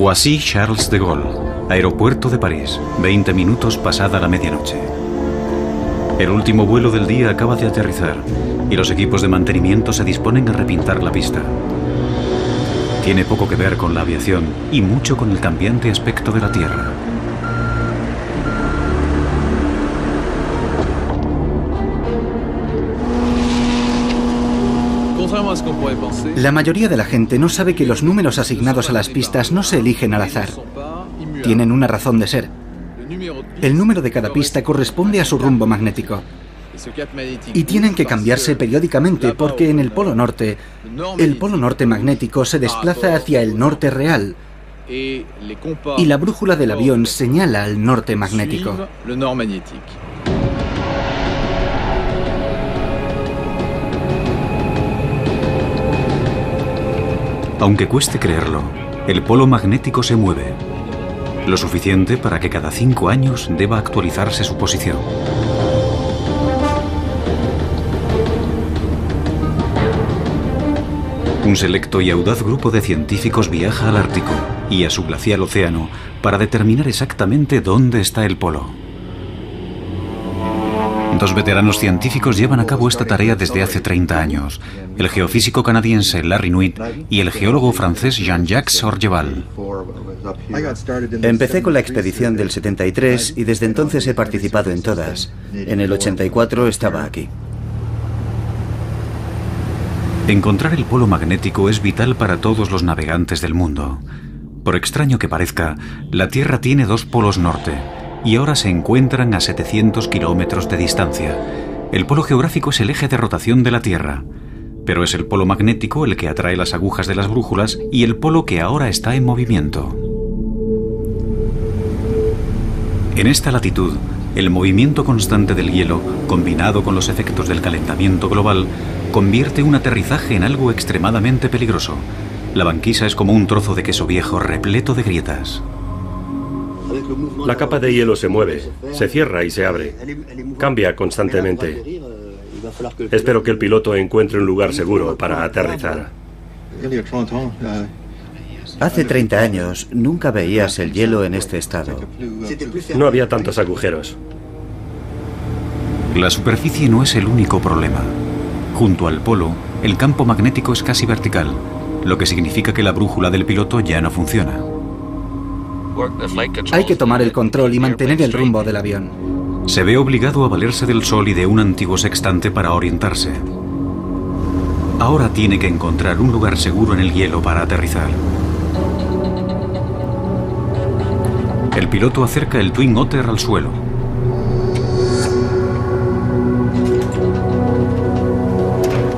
Roissy-Charles de Gaulle, aeropuerto de París, 20 minutos pasada la medianoche. El último vuelo del día acaba de aterrizar y los equipos de mantenimiento se disponen a repintar la pista. Tiene poco que ver con la aviación y mucho con el cambiante aspecto de la Tierra. La mayoría de la gente no sabe que los números asignados a las pistas no se eligen al azar. Tienen una razón de ser. El número de cada pista corresponde a su rumbo magnético. Y tienen que cambiarse periódicamente porque en el polo norte magnético se desplaza hacia el norte real y la brújula del avión señala al norte magnético. Aunque cueste creerlo, el polo magnético se mueve, lo suficiente para que cada 5 años deba actualizarse su posición. Un selecto y audaz grupo de científicos viaja al Ártico y a su glacial océano para determinar exactamente dónde está el polo. 2 veteranos científicos llevan a cabo esta tarea desde hace 30 años, el geofísico canadiense Larry Nuit y el geólogo francés Jean-Jacques Orgeval. Empecé con la expedición del 73 y desde entonces he participado en todas. En el 84 estaba aquí. Encontrar el polo magnético es vital para todos los navegantes del mundo. Por extraño que parezca, la Tierra tiene 2 polos norte y ahora se encuentran a 700 kilómetros de distancia. El polo geográfico es el eje de rotación de la Tierra, pero es el polo magnético el que atrae las agujas de las brújulas y el polo que ahora está en movimiento. En esta latitud, el movimiento constante del hielo, combinado con los efectos del calentamiento global, convierte un aterrizaje en algo extremadamente peligroso. La banquisa es como un trozo de queso viejo repleto de grietas. La capa de hielo se mueve, se cierra y se abre. Cambia constantemente. Espero que el piloto encuentre un lugar seguro para aterrizar. Hace 30 años nunca veías el hielo en este estado. No había tantos agujeros. La superficie no es el único problema. Junto al polo, el campo magnético es casi vertical, lo que significa que la brújula del piloto ya no funciona. Hay que tomar el control y mantener el rumbo del avión. Se ve obligado a valerse del sol y de un antiguo sextante para orientarse. Ahora tiene que encontrar un lugar seguro en el hielo para aterrizar. El piloto acerca el Twin Otter al suelo.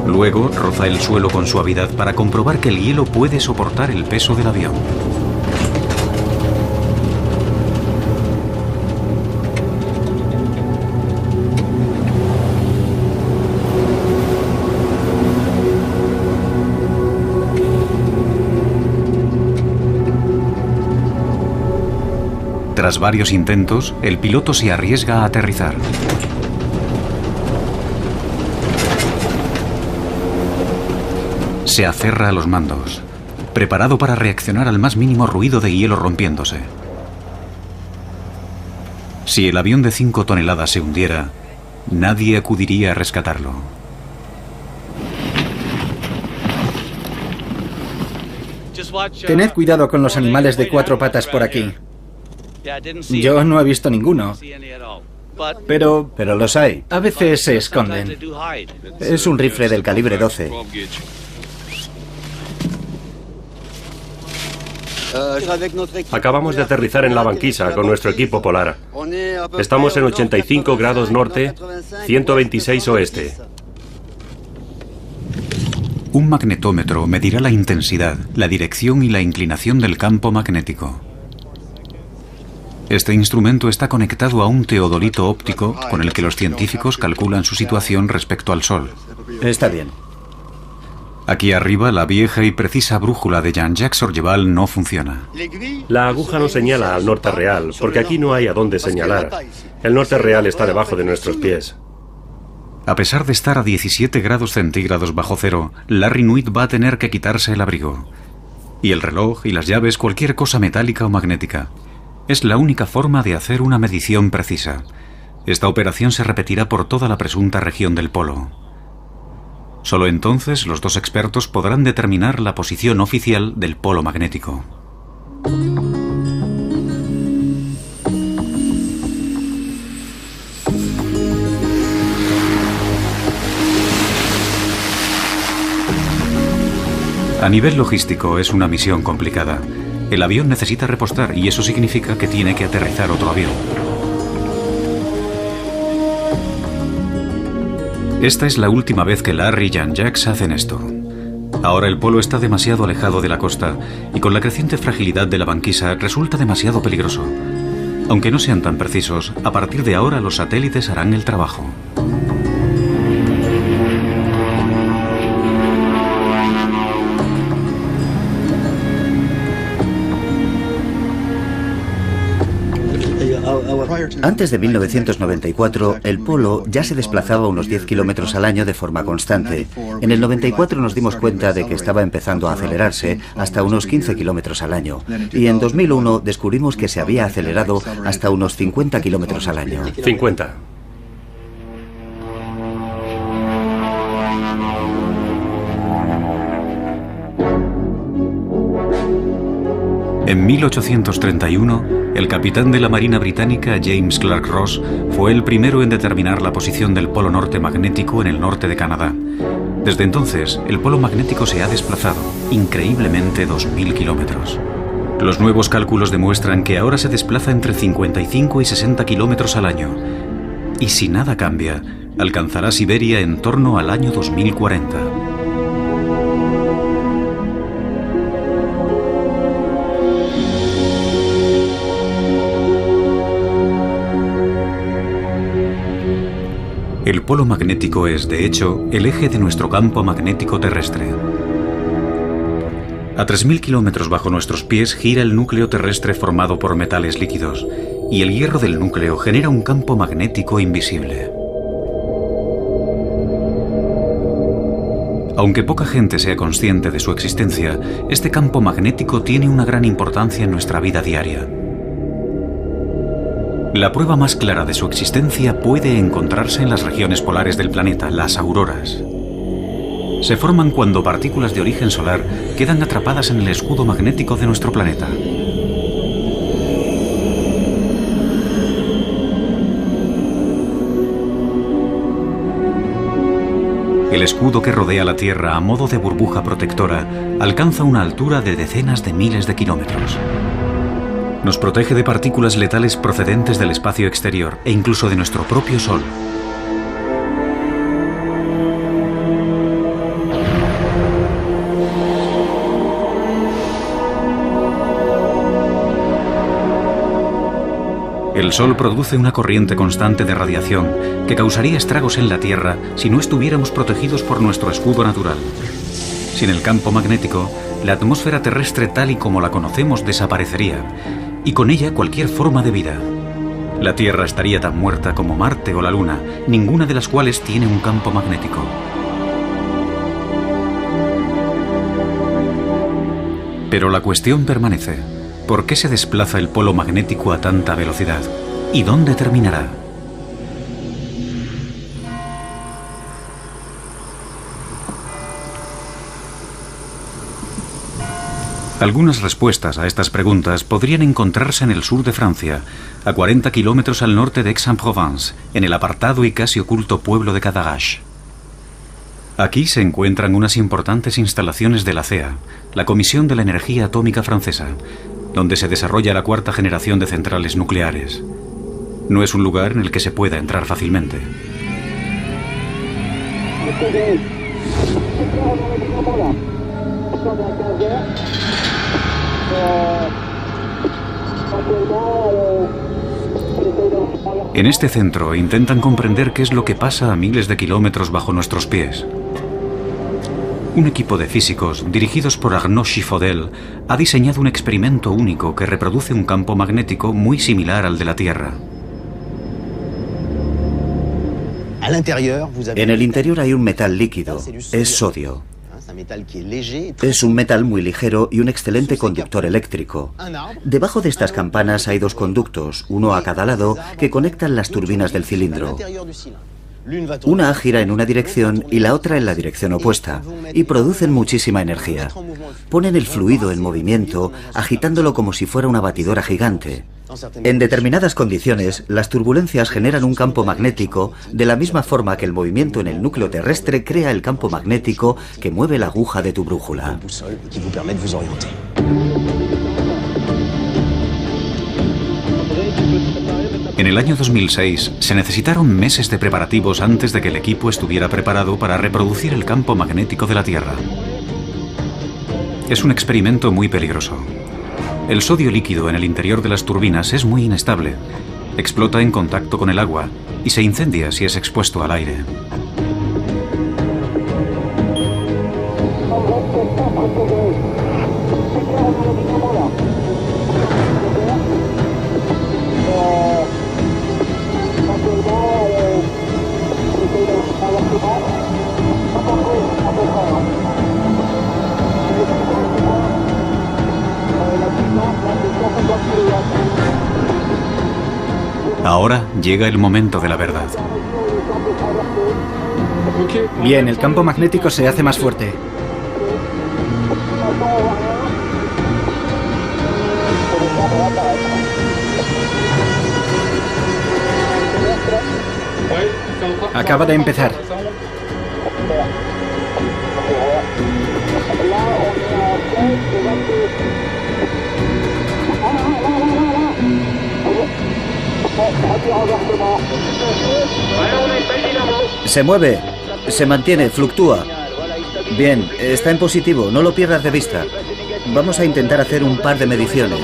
Luego roza el suelo con suavidad para comprobar que el hielo puede soportar el peso del avión. Tras varios intentos, el piloto se arriesga a aterrizar. Se aferra a los mandos, preparado para reaccionar al más mínimo ruido de hielo rompiéndose. Si el avión de 5 toneladas se hundiera, nadie acudiría a rescatarlo. Tened cuidado con los animales de 4 patas por aquí. Yo no he visto ninguno. Pero los hay. A veces se esconden. Es un rifle del calibre 12. Acabamos de aterrizar en la banquisa con nuestro equipo polar. Estamos en 85 grados norte, 126 oeste. Un magnetómetro medirá la intensidad, la dirección y la inclinación del campo magnético. Este instrumento está conectado a un teodolito óptico con el que los científicos calculan su situación respecto al Sol. Está bien. Aquí arriba, la vieja y precisa brújula de Jean-Jacques Orgeval no funciona. La aguja no señala al norte real, porque aquí no hay a dónde señalar. El norte real está debajo de nuestros pies. A pesar de estar a 17 grados centígrados bajo cero, Larry Nuit va a tener que quitarse el abrigo. Y el reloj y las llaves, cualquier cosa metálica o magnética. Es la única forma de hacer una medición precisa. Esta operación se repetirá por toda la presunta región del polo. Solo entonces los dos expertos podrán determinar la posición oficial del polo magnético. A nivel logístico es una misión complicada. El avión necesita repostar y eso significa que tiene que aterrizar otro avión. Esta es la última vez que Larry y Jean-Jacques hacen esto. Ahora el polo está demasiado alejado de la costa y con la creciente fragilidad de la banquisa resulta demasiado peligroso. Aunque no sean tan precisos, a partir de ahora los satélites harán el trabajo. Antes de 1994, el polo ya se desplazaba unos 10 kilómetros al año de forma constante. En el 94 nos dimos cuenta de que estaba empezando a acelerarse hasta unos 15 kilómetros al año. Y en 2001 descubrimos que se había acelerado hasta unos 50 kilómetros al año. 50. En 1831, el capitán de la Marina británica James Clark Ross fue el primero en determinar la posición del polo norte magnético en el norte de Canadá. Desde entonces, el polo magnético se ha desplazado, increíblemente, 2.000 kilómetros. Los nuevos cálculos demuestran que ahora se desplaza entre 55 y 60 kilómetros al año. Y si nada cambia, alcanzará Siberia en torno al año 2040. El polo magnético es, de hecho, el eje de nuestro campo magnético terrestre. A 3.000 kilómetros bajo nuestros pies gira el núcleo terrestre formado por metales líquidos, y el hierro del núcleo genera un campo magnético invisible. Aunque poca gente sea consciente de su existencia, este campo magnético tiene una gran importancia en nuestra vida diaria. La prueba más clara de su existencia puede encontrarse en las regiones polares del planeta, las auroras. Se forman cuando partículas de origen solar quedan atrapadas en el escudo magnético de nuestro planeta. El escudo que rodea la Tierra a modo de burbuja protectora alcanza una altura de decenas de miles de kilómetros. Nos protege de partículas letales procedentes del espacio exterior e incluso de nuestro propio Sol. El Sol produce una corriente constante de radiación que causaría estragos en la Tierra si no estuviéramos protegidos por nuestro escudo natural. Sin el campo magnético, la atmósfera terrestre tal y como la conocemos desaparecería, y con ella cualquier forma de vida. La Tierra estaría tan muerta como Marte o la Luna, ninguna de las cuales tiene un campo magnético. Pero la cuestión permanece. ¿Por qué se desplaza el polo magnético a tanta velocidad? ¿Y dónde terminará? Algunas respuestas a estas preguntas podrían encontrarse en el sur de Francia, a 40 kilómetros al norte de Aix-en-Provence, en el apartado y casi oculto pueblo de Cadarache. Aquí se encuentran unas importantes instalaciones de la CEA, la Comisión de la Energía Atómica Francesa, donde se desarrolla la cuarta generación de centrales nucleares. No es un lugar en el que se pueda entrar fácilmente. En este centro intentan comprender qué es lo que pasa a miles de kilómetros bajo nuestros pies. Un equipo de físicos, dirigidos por Arnaud Chiffodel, ha diseñado un experimento único que reproduce un campo magnético muy similar al de la Tierra. En el interior hay un metal líquido, es sodio. Es un metal muy ligero y un excelente conductor eléctrico. Debajo de estas campanas hay dos conductos, uno a cada lado, que conectan las turbinas del cilindro. Una gira en una dirección y la otra en la dirección opuesta, y producen muchísima energía. Ponen el fluido en movimiento, agitándolo como si fuera una batidora gigante. En determinadas condiciones, las turbulencias generan un campo magnético de la misma forma que el movimiento en el núcleo terrestre crea el campo magnético que mueve la aguja de tu brújula. En el año 2006 se necesitaron meses de preparativos antes de que el equipo estuviera preparado para reproducir el campo magnético de la Tierra. Es un experimento muy peligroso. El sodio líquido en el interior de las turbinas es muy inestable, explota en contacto con el agua y se incendia si es expuesto al aire. Ahora llega el momento de la verdad. Bien, el campo magnético se hace más fuerte. Acaba de empezar. Se mueve, se mantiene, fluctúa. Bien, está en positivo, no lo pierdas de vista. Vamos a intentar hacer un par de mediciones.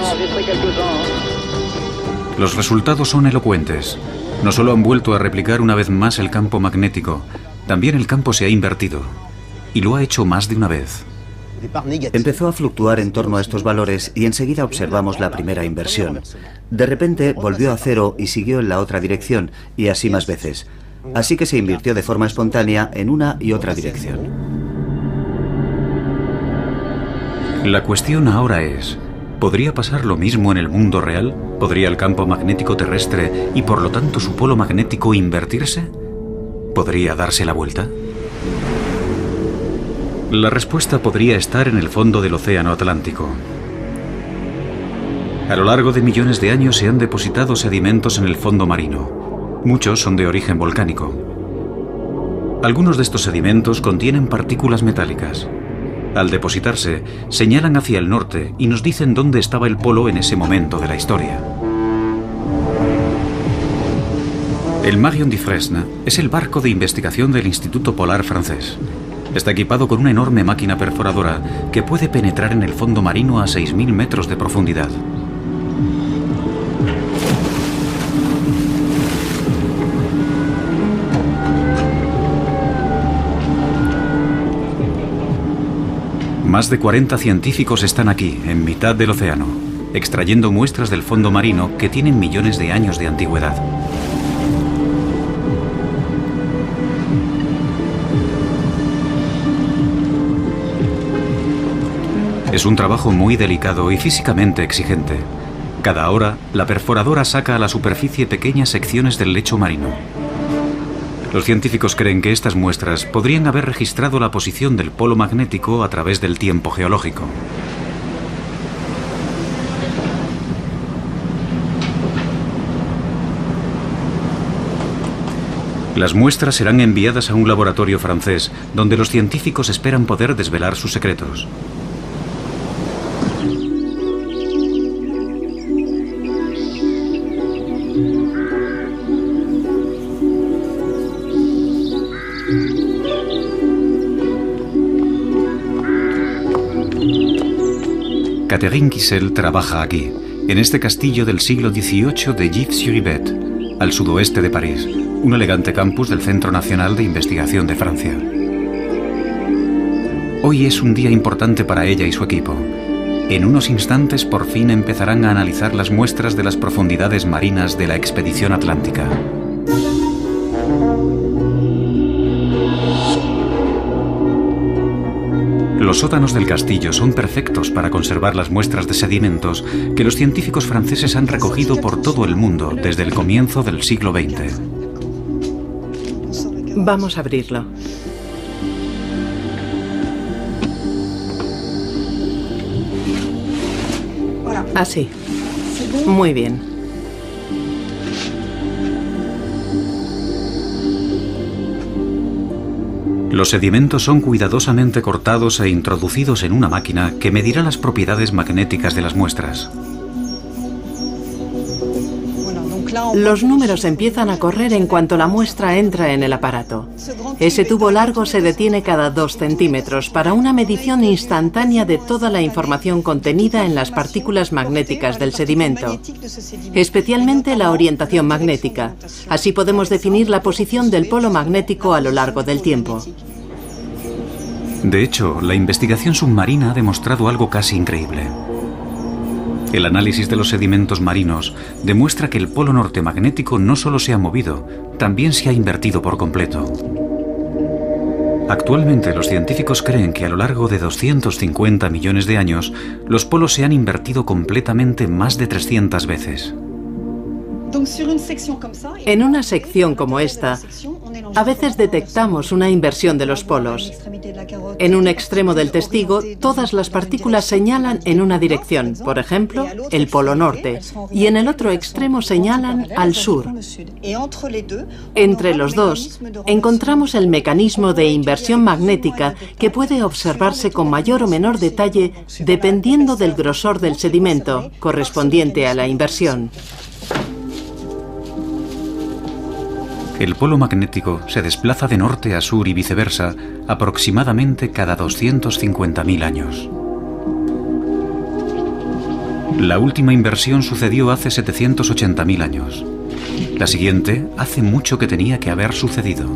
Los resultados son elocuentes. No solo han vuelto a replicar una vez más el campo magnético, también el campo se ha invertido. Y lo ha hecho más de una vez. Empezó a fluctuar en torno a estos valores y enseguida observamos la primera inversión. De repente volvió a cero y siguió en la otra dirección, y así más veces. Así que se invirtió de forma espontánea en una y otra dirección. La cuestión ahora es, ¿podría pasar lo mismo en el mundo real? ¿Podría el campo magnético terrestre y por lo tanto su polo magnético invertirse? ¿Podría darse la vuelta? La respuesta podría estar en el fondo del océano Atlántico. A lo largo de millones de años se han depositado sedimentos en el fondo marino. Muchos son de origen volcánico. Algunos de estos sedimentos contienen partículas metálicas. Al depositarse, señalan hacia el norte y nos dicen dónde estaba el polo en ese momento de la historia. El Marion Dufresne es el barco de investigación del Instituto Polar francés. Está equipado con una enorme máquina perforadora que puede penetrar en el fondo marino a 6.000 metros de profundidad. Más de 40 científicos están aquí, en mitad del océano, extrayendo muestras del fondo marino que tienen millones de años de antigüedad. Es un trabajo muy delicado y físicamente exigente. Cada hora, la perforadora saca a la superficie pequeñas secciones del lecho marino. Los científicos creen que estas muestras podrían haber registrado la posición del polo magnético a través del tiempo geológico. Las muestras serán enviadas a un laboratorio francés, donde los científicos esperan poder desvelar sus secretos. Catherine Kissel trabaja aquí, en este castillo del siglo XVIII de Gif-sur-Yvette, al sudoeste de París, un elegante campus del Centro Nacional de Investigación de Francia. Hoy es un día importante para ella y su equipo. En unos instantes por fin empezarán a analizar las muestras de las profundidades marinas de la expedición atlántica. Los sótanos del castillo son perfectos para conservar las muestras de sedimentos que los científicos franceses han recogido por todo el mundo desde el comienzo del siglo XX. Vamos a abrirlo. Así. Muy bien. Los sedimentos son cuidadosamente cortados e introducidos en una máquina que medirá las propiedades magnéticas de las muestras. Los números empiezan a correr en cuanto la muestra entra en el aparato. Ese tubo largo se detiene cada 2 centímetros para una medición instantánea de toda la información contenida en las partículas magnéticas del sedimento, especialmente la orientación magnética. Así podemos definir la posición del polo magnético a lo largo del tiempo. De hecho, la investigación submarina ha demostrado algo casi increíble. El análisis de los sedimentos marinos demuestra que el polo norte magnético no solo se ha movido, también se ha invertido por completo. Actualmente los científicos creen que a lo largo de 250 millones de años, los polos se han invertido completamente más de 300 veces. En una sección como esta, a veces detectamos una inversión de los polos. En un extremo del testigo, todas las partículas señalan en una dirección, por ejemplo, el polo norte, y en el otro extremo señalan al sur. Entre los dos, encontramos el mecanismo de inversión magnética que puede observarse con mayor o menor detalle dependiendo del grosor del sedimento correspondiente a la inversión. El polo magnético se desplaza de norte a sur y viceversa aproximadamente cada 250.000 años. La última inversión sucedió hace 780.000 años. La siguiente hace mucho que tenía que haber sucedido.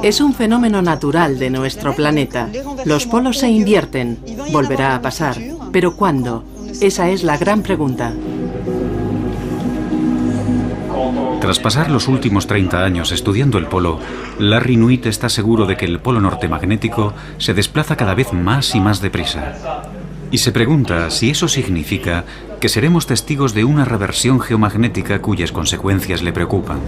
Es un fenómeno natural de nuestro planeta. Los polos se invierten. Volverá a pasar. ¿Pero cuándo? Esa es la gran pregunta. Tras pasar los últimos 30 años estudiando el polo, Larry Nuit está seguro de que el polo norte magnético se desplaza cada vez más y más deprisa. Y se pregunta si eso significa que seremos testigos de una reversión geomagnética cuyas consecuencias le preocupan.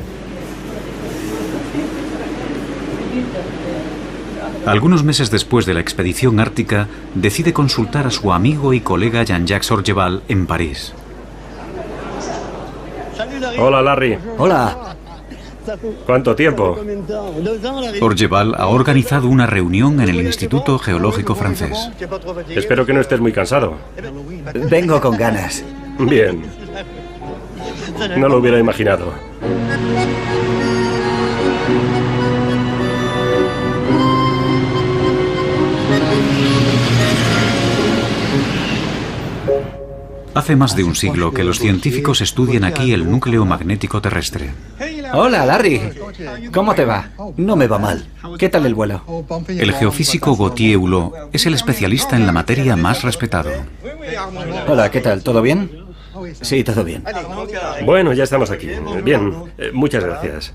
Algunos meses después de la expedición ártica, decide consultar a su amigo y colega Jean-Jacques Orgeval en París. Hola, Larry. Hola. ¿Cuánto tiempo? Orgeval ha organizado una reunión en el Instituto Geológico francés. Espero que no estés muy cansado. Vengo con ganas. Bien. No lo hubiera imaginado. Hace más de un siglo que los científicos estudian aquí el núcleo magnético terrestre. Hola, Larry. ¿Cómo te va? No me va mal. ¿Qué tal el vuelo? El geofísico Gauthier Hulot es el especialista en la materia más respetado. Hola, ¿qué tal? ¿Todo bien? Sí, todo bien. Bueno, ya estamos aquí. Bien, muchas gracias.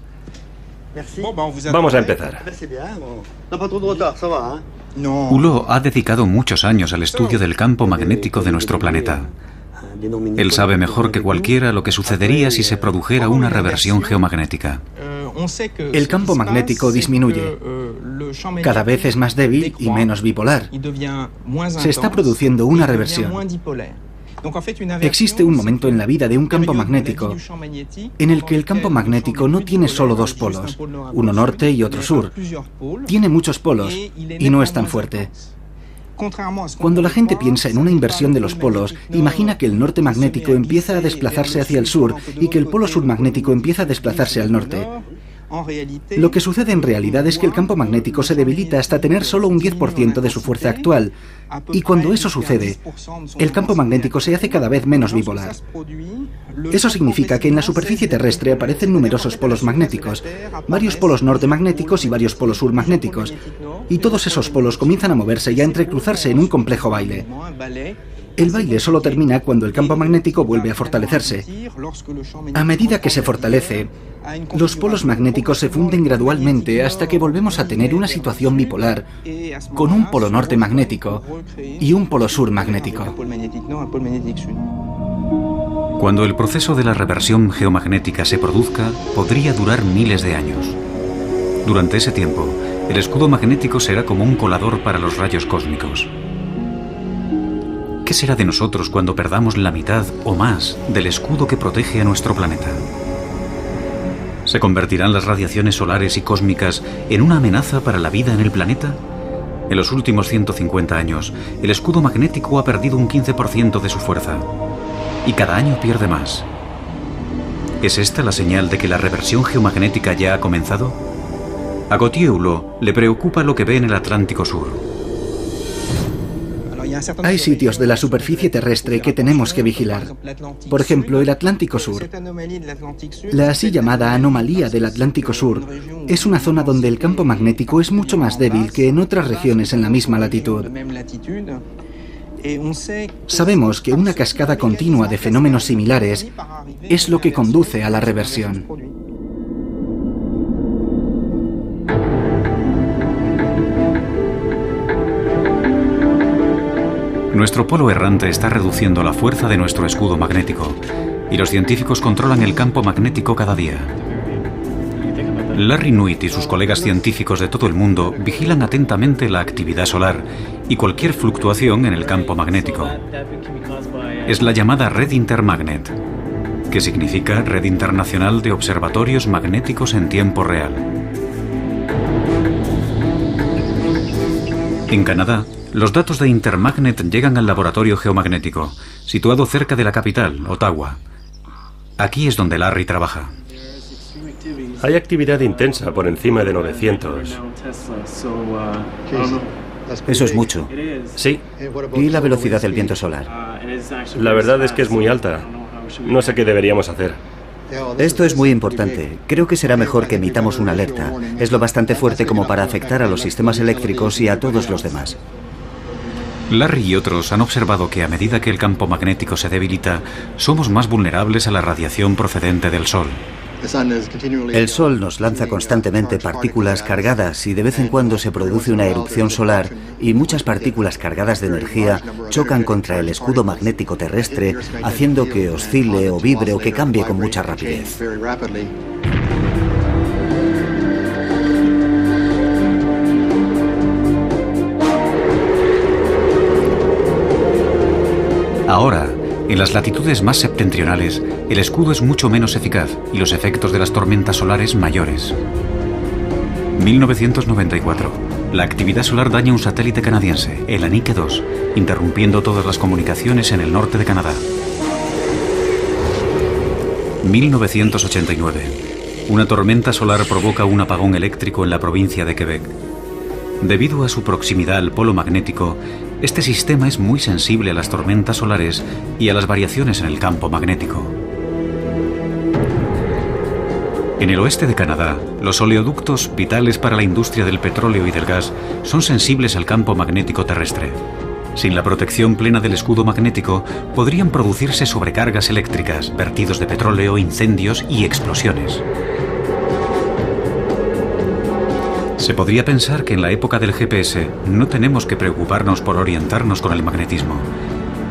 Vamos a empezar. Hulot ha dedicado muchos años al estudio del campo magnético de nuestro planeta. Él sabe mejor que cualquiera lo que sucedería si se produjera una reversión geomagnética. El campo magnético disminuye. Cada vez es más débil y menos bipolar. Se está produciendo una reversión. Existe un momento en la vida de un campo magnético en el que el campo magnético no tiene solo dos polos, uno norte y otro sur. Tiene muchos polos y no es tan fuerte. Cuando la gente piensa en una inversión de los polos, imagina que el norte magnético empieza a desplazarse hacia el sur y que el polo sur magnético empieza a desplazarse al norte. Lo que sucede en realidad es que el campo magnético se debilita hasta tener solo un 10% de su fuerza actual, y cuando eso sucede, el campo magnético se hace cada vez menos bipolar. Eso significa que en la superficie terrestre aparecen numerosos polos magnéticos, varios polos norte magnéticos y varios polos sur magnéticos, y todos esos polos comienzan a moverse y a entrecruzarse en un complejo baile. El baile solo termina cuando el campo magnético vuelve a fortalecerse. A medida que se fortalece, los polos magnéticos se funden gradualmente hasta que volvemos a tener una situación bipolar, con un polo norte magnético y un polo sur magnético. Cuando el proceso de la reversión geomagnética se produzca, podría durar miles de años. Durante ese tiempo, el escudo magnético será como un colador para los rayos cósmicos. ¿Qué será de nosotros cuando perdamos la mitad o más del escudo que protege a nuestro planeta? ¿Se convertirán las radiaciones solares y cósmicas en una amenaza para la vida en el planeta? En los últimos 150 años, el escudo magnético ha perdido un 15% de su fuerza. Y cada año pierde más. ¿Es esta la señal de que la reversión geomagnética ya ha comenzado? A Gautier Hulot le preocupa lo que ve en el Atlántico Sur. Hay sitios de la superficie terrestre que tenemos que vigilar. Por ejemplo, el Atlántico Sur. La así llamada anomalía del Atlántico Sur es una zona donde el campo magnético es mucho más débil que en otras regiones en la misma latitud. Sabemos que una cascada continua de fenómenos similares es lo que conduce a la reversión. Nuestro polo errante está reduciendo la fuerza de nuestro escudo magnético y los científicos controlan el campo magnético cada día. Larry Nuit y sus colegas científicos de todo el mundo vigilan atentamente la actividad solar y cualquier fluctuación en el campo magnético. Es la llamada Red Intermagnet, que significa Red Internacional de Observatorios Magnéticos en Tiempo Real. En Canadá, los datos de Intermagnet llegan al laboratorio geomagnético, situado cerca de la capital, Ottawa. Aquí es donde Larry trabaja. Hay actividad intensa por encima de 900. Eso es mucho. Sí. ¿Y la velocidad del viento solar? La verdad es que es muy alta. No sé qué deberíamos hacer. Esto es muy importante. Creo que será mejor que emitamos una alerta. Es lo bastante fuerte como para afectar a los sistemas eléctricos y a todos los demás. Larry y otros han observado que a medida que el campo magnético se debilita, somos más vulnerables a la radiación procedente del Sol. El Sol nos lanza constantemente partículas cargadas y de vez en cuando se produce una erupción solar y muchas partículas cargadas de energía chocan contra el escudo magnético terrestre, haciendo que oscile o vibre o que cambie con mucha rapidez. Ahora, en las latitudes más septentrionales, el escudo es mucho menos eficaz y los efectos de las tormentas solares mayores. 1994. La actividad solar daña un satélite canadiense, el Anique 2, interrumpiendo todas las comunicaciones en el norte de Canadá. 1989. Una tormenta solar provoca un apagón eléctrico en la provincia de Quebec. Debido a su proximidad al polo magnético, este sistema es muy sensible a las tormentas solares y a las variaciones en el campo magnético. En el oeste de Canadá, los oleoductos, vitales para la industria del petróleo y del gas, son sensibles al campo magnético terrestre. Sin la protección plena del escudo magnético, podrían producirse sobrecargas eléctricas, vertidos de petróleo, incendios y explosiones. Se podría pensar que en la época del GPS no tenemos que preocuparnos por orientarnos con el magnetismo,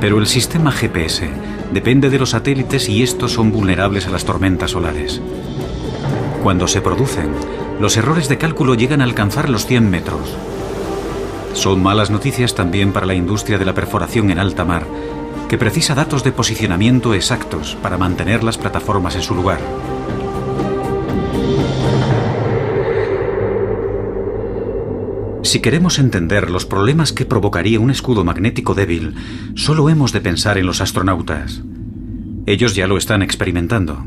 pero el sistema GPS depende de los satélites y estos son vulnerables a las tormentas solares. Cuando se producen, los errores de cálculo llegan a alcanzar los 100 metros. Son malas noticias también para la industria de la perforación en alta mar, que precisa datos de posicionamiento exactos para mantener las plataformas en su lugar. Si queremos entender los problemas que provocaría un escudo magnético débil, solo hemos de pensar en los astronautas. Ellos ya lo están experimentando.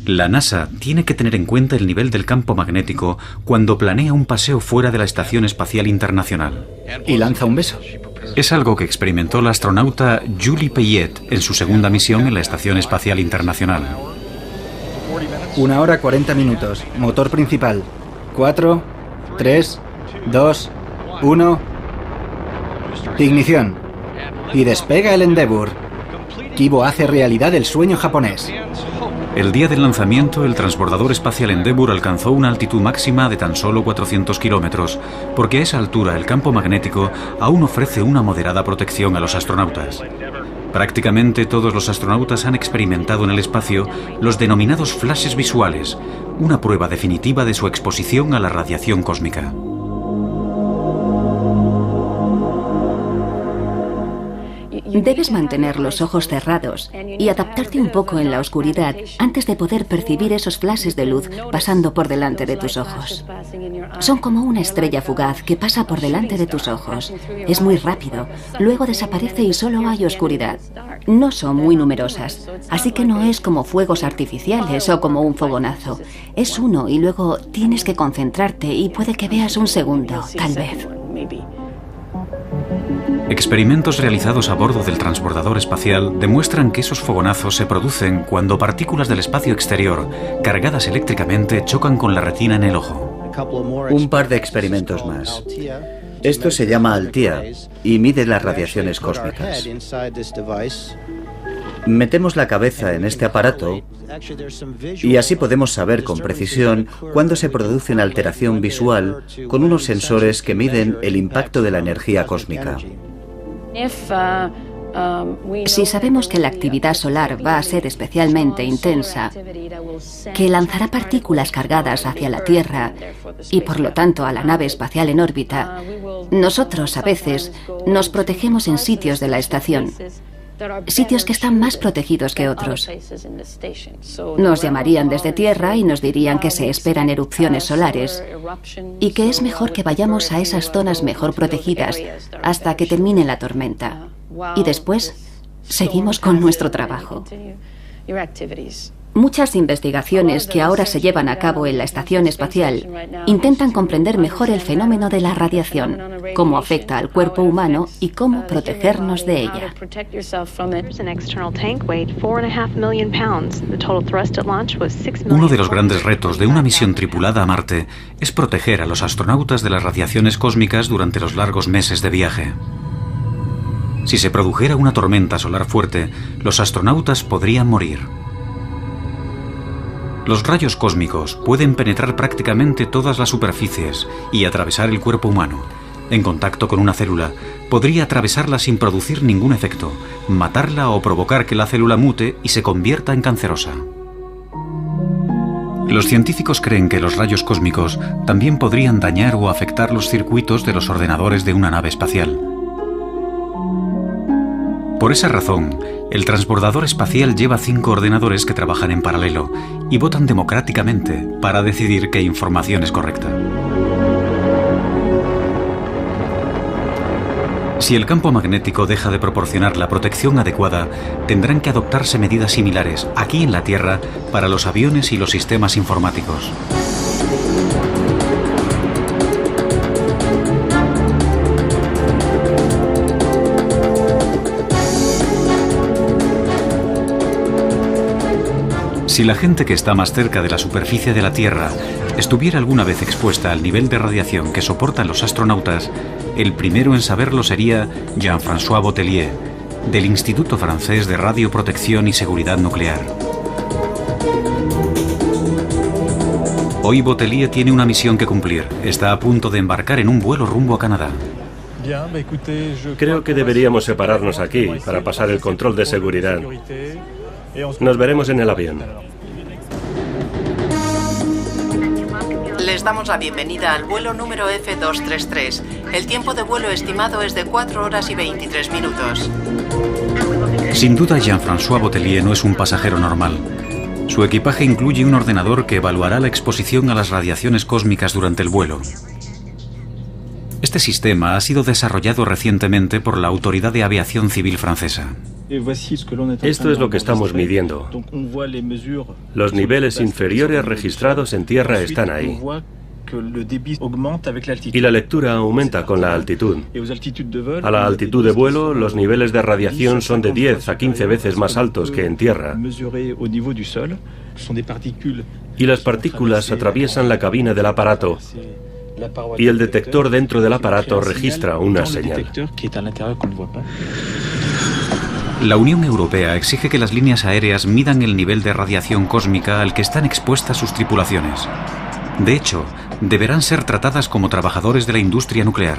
La NASA tiene que tener en cuenta el nivel del campo magnético cuando planea un paseo fuera de la Estación Espacial Internacional. Y lanza un beso. Es algo que experimentó la astronauta Julie Payet en su segunda misión en la Estación Espacial Internacional. 1 hora 40 minutos. Motor principal. 4, 3, 2, 1. Ignición. Y despega el Endeavour. Kibo hace realidad el sueño japonés. El día del lanzamiento, el transbordador espacial Endeavour alcanzó una altitud máxima de tan solo 400 kilómetros, porque a esa altura el campo magnético aún ofrece una moderada protección a los astronautas. Prácticamente todos los astronautas han experimentado en el espacio los denominados flashes visuales, una prueba definitiva de su exposición a la radiación cósmica. Debes mantener los ojos cerrados y adaptarte un poco en la oscuridad antes de poder percibir esos flashes de luz pasando por delante de tus ojos. Son como una estrella fugaz que pasa por delante de tus ojos. Es muy rápido, luego desaparece y solo hay oscuridad. No son muy numerosas, así que no es como fuegos artificiales o como un fogonazo. Es uno y luego tienes que concentrarte y puede que veas un segundo, tal vez. Experimentos realizados a bordo del transbordador espacial demuestran que esos fogonazos se producen cuando partículas del espacio exterior, cargadas eléctricamente, chocan con la retina en el ojo. Un par de experimentos más. Esto se llama Althea y mide las radiaciones cósmicas. Metemos la cabeza en este aparato y así podemos saber con precisión cuándo se produce una alteración visual con unos sensores que miden el impacto de la energía cósmica. Si sabemos que la actividad solar va a ser especialmente intensa, que lanzará partículas cargadas hacia la Tierra y por lo tanto a la nave espacial en órbita, nosotros a veces nos protegemos en sitios de la estación. Sitios que están más protegidos que otros. Nos llamarían desde tierra y nos dirían que se esperan erupciones solares y que es mejor que vayamos a esas zonas mejor protegidas hasta que termine la tormenta. Y después seguimos con nuestro trabajo. Muchas investigaciones que ahora se llevan a cabo en la estación espacial intentan comprender mejor el fenómeno de la radiación, cómo afecta al cuerpo humano y cómo protegernos de ella. Uno de los grandes retos de una misión tripulada a Marte es proteger a los astronautas de las radiaciones cósmicas durante los largos meses de viaje. Si se produjera una tormenta solar fuerte, los astronautas podrían morir. Los rayos cósmicos pueden penetrar prácticamente todas las superficies y atravesar el cuerpo humano. En contacto con una célula, podría atravesarla sin producir ningún efecto, matarla o provocar que la célula mute y se convierta en cancerosa. Los científicos creen que los rayos cósmicos también podrían dañar o afectar los circuitos de los ordenadores de una nave espacial. Por esa razón, el transbordador espacial lleva 5 ordenadores que trabajan en paralelo y votan democráticamente para decidir qué información es correcta. Si el campo magnético deja de proporcionar la protección adecuada, tendrán que adoptarse medidas similares aquí en la Tierra para los aviones y los sistemas informáticos. Si la gente que está más cerca de la superficie de la Tierra estuviera alguna vez expuesta al nivel de radiación que soportan los astronautas, el primero en saberlo sería Jean-François Botellier, del Instituto Francés de Radioprotección y Seguridad Nuclear. Hoy Botellier tiene una misión que cumplir. Está a punto de embarcar en un vuelo rumbo a Canadá. Creo que deberíamos separarnos aquí para pasar el control de seguridad. Nos veremos en el avión. Les damos la bienvenida al vuelo número F233. El tiempo de vuelo estimado es de 4 horas y 23 minutos. Sin duda, Jean-François Botellier no es un pasajero normal. Su equipaje incluye un ordenador que evaluará la exposición a las radiaciones cósmicas durante el vuelo. Este sistema ha sido desarrollado recientemente por la Autoridad de Aviación Civil francesa. Esto es lo que estamos midiendo. Los niveles inferiores registrados en tierra están ahí. Y la lectura aumenta con la altitud. A la altitud de vuelo, los niveles de radiación son de 10 a 15 veces más altos que en tierra. Y las partículas atraviesan la cabina del aparato. Y el detector dentro del aparato registra una señal. La Unión Europea exige que las líneas aéreas midan el nivel de radiación cósmica al que están expuestas sus tripulaciones. De hecho, deberán ser tratadas como trabajadores de la industria nuclear.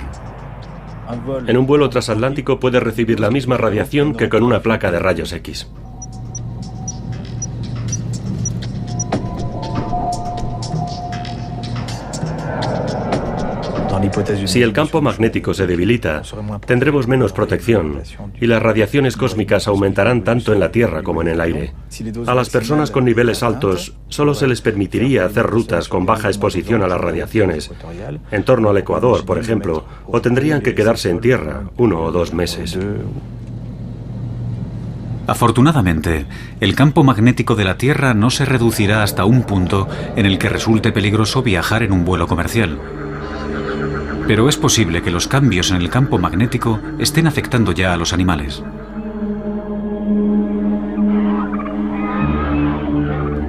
En un vuelo transatlántico puede recibir la misma radiación que con una placa de rayos X. Si el campo magnético se debilita, tendremos menos protección y las radiaciones cósmicas aumentarán tanto en la Tierra como en el aire. A las personas con niveles altos solo se les permitiría hacer rutas con baja exposición a las radiaciones, en torno al Ecuador, por ejemplo, o tendrían que quedarse en tierra 1 o 2 meses. Afortunadamente, el campo magnético de la Tierra no se reducirá hasta un punto en el que resulte peligroso viajar en un vuelo comercial. Pero es posible que los cambios en el campo magnético estén afectando ya a los animales.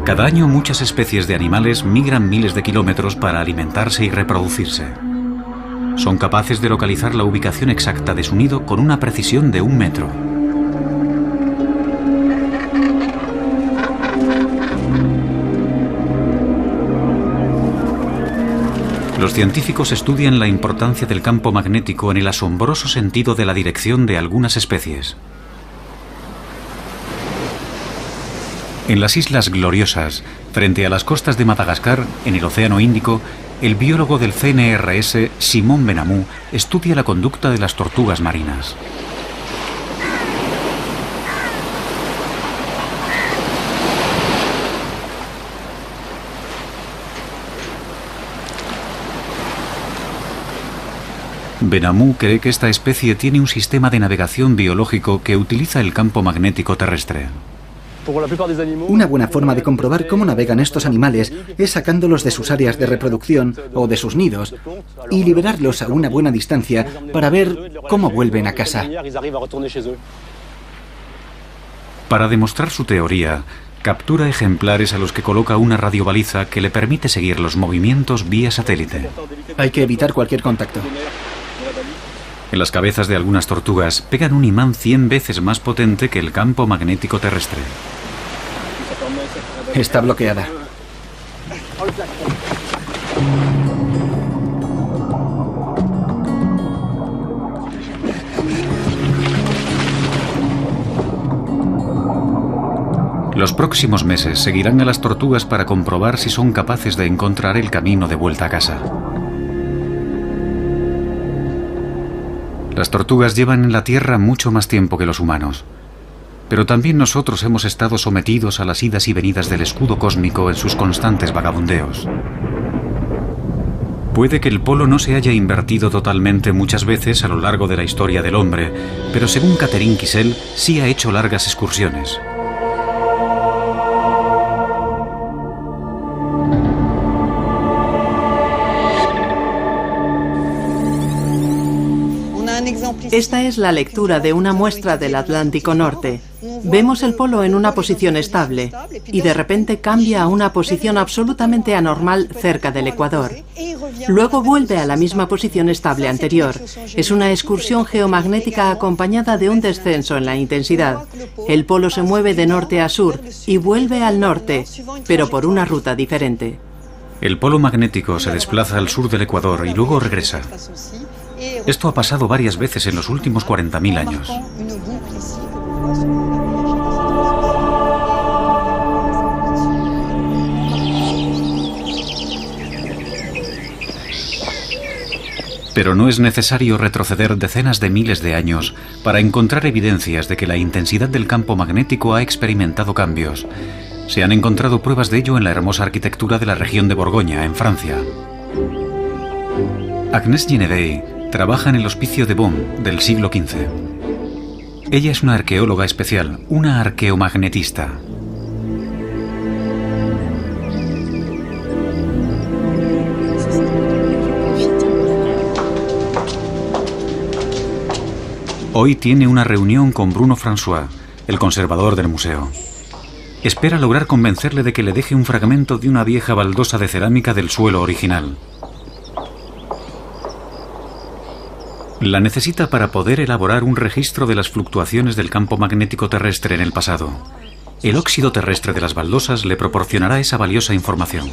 Cada año muchas especies de animales migran miles de kilómetros para alimentarse y reproducirse. Son capaces de localizar la ubicación exacta de su nido con una precisión de 1 metro. Los científicos estudian la importancia del campo magnético en el asombroso sentido de la dirección de algunas especies. En las Islas Gloriosas, frente a las costas de Madagascar, en el Océano Índico, el biólogo del CNRS, Simon Benamou, estudia la conducta de las tortugas marinas. Benamou cree que esta especie tiene un sistema de navegación biológico que utiliza el campo magnético terrestre. Una buena forma de comprobar cómo navegan estos animales es sacándolos de sus áreas de reproducción o de sus nidos y liberarlos a una buena distancia para ver cómo vuelven a casa. Para demostrar su teoría, captura ejemplares a los que coloca una radiobaliza que le permite seguir los movimientos vía satélite. Hay que evitar cualquier contacto. En las cabezas de algunas tortugas pegan un imán 100 veces más potente que el campo magnético terrestre. Está bloqueada. Los próximos meses seguirán a las tortugas para comprobar si son capaces de encontrar el camino de vuelta a casa. Las tortugas llevan en la Tierra mucho más tiempo que los humanos. Pero también nosotros hemos estado sometidos a las idas y venidas del escudo cósmico en sus constantes vagabundeos. Puede que el polo no se haya invertido totalmente muchas veces a lo largo de la historia del hombre, pero según Catherine Kissel, sí ha hecho largas excursiones. Esta es la lectura de una muestra del Atlántico Norte. Vemos el polo en una posición estable y de repente cambia a una posición absolutamente anormal cerca del Ecuador. Luego vuelve a la misma posición estable anterior. Es una excursión geomagnética acompañada de un descenso en la intensidad. El polo se mueve de norte a sur y vuelve al norte, pero por una ruta diferente. El polo magnético se desplaza al sur del Ecuador y luego regresa. Esto ha pasado varias veces en los últimos 40.000 años. Pero no es necesario retroceder decenas de miles de años para encontrar evidencias de que la intensidad del campo magnético ha experimentado cambios. Se han encontrado pruebas de ello en la hermosa arquitectura de la región de Borgoña, en Francia. Agnès Genevey trabaja en el Hospicio de Beaune del siglo XV. Ella es una arqueóloga especial, una arqueomagnetista. Hoy tiene una reunión con Bruno François, el conservador del museo. Espera lograr convencerle de que le deje un fragmento de una vieja baldosa de cerámica del suelo original. La necesita para poder elaborar un registro de las fluctuaciones del campo magnético terrestre en el pasado. El óxido terrestre de las baldosas le proporcionará esa valiosa información.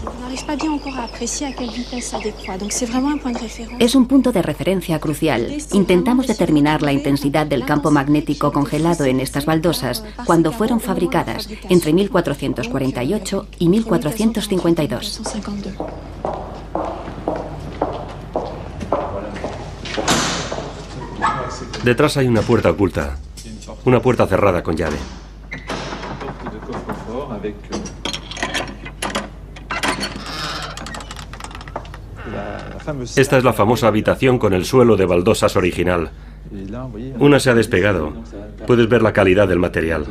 Es un punto de referencia crucial. Intentamos determinar la intensidad del campo magnético congelado en estas baldosas cuando fueron fabricadas, entre 1448 y 1452. Detrás hay una puerta oculta. Una puerta cerrada con llave. Esta es la famosa habitación con el suelo de baldosas original. Una se ha despegado. Puedes ver la calidad del material.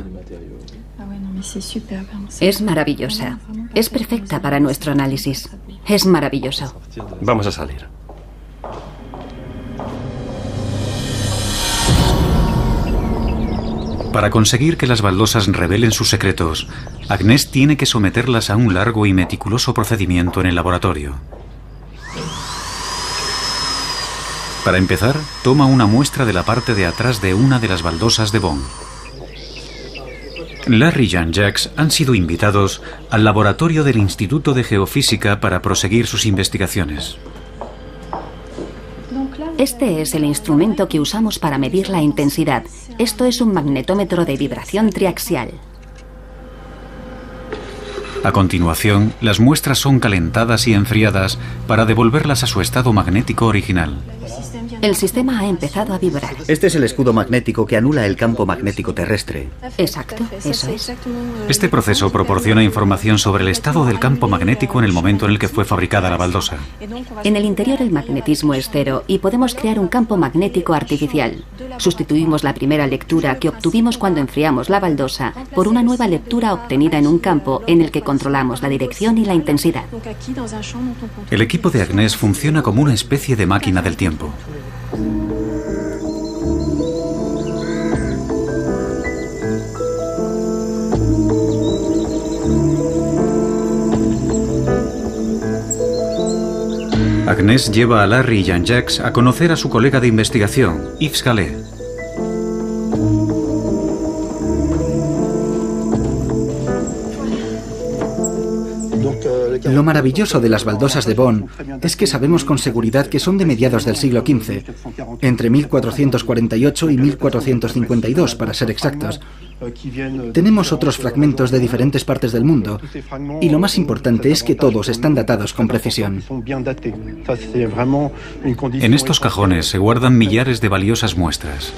Es maravillosa. Es perfecta para nuestro análisis. Es maravilloso. Vamos a salir. Para conseguir que las baldosas revelen sus secretos, Agnès tiene que someterlas a un largo y meticuloso procedimiento en el laboratorio. Para empezar, toma una muestra de la parte de atrás de una de las baldosas de Bond. Larry y Jean-Jacques han sido invitados al laboratorio del Instituto de Geofísica para proseguir sus investigaciones. Este es el instrumento que usamos para medir la intensidad. Esto es un magnetómetro de vibración triaxial. A continuación, las muestras son calentadas y enfriadas para devolverlas a su estado magnético original. El sistema ha empezado a vibrar. Este es el escudo magnético que anula el campo magnético terrestre. Exacto, eso es. Este proceso proporciona información sobre el estado del campo magnético en el momento en el que fue fabricada la baldosa. En el interior el magnetismo es cero y podemos crear un campo magnético artificial. Sustituimos la primera lectura que obtuvimos cuando enfriamos la baldosa por una nueva lectura obtenida en un campo en el que controlamos la dirección y la intensidad. El equipo de Agnès funciona como una especie de máquina del tiempo. Agnès lleva a Larry y Jean-Jacques a conocer a su colega de investigación, Yves Gallet. Lo maravilloso de las baldosas de Bond es que sabemos con seguridad que son de mediados del siglo XV, entre 1448 y 1452, para ser exactos. Tenemos otros fragmentos de diferentes partes del mundo, y lo más importante es que todos están datados con precisión. En estos cajones se guardan millares de valiosas muestras.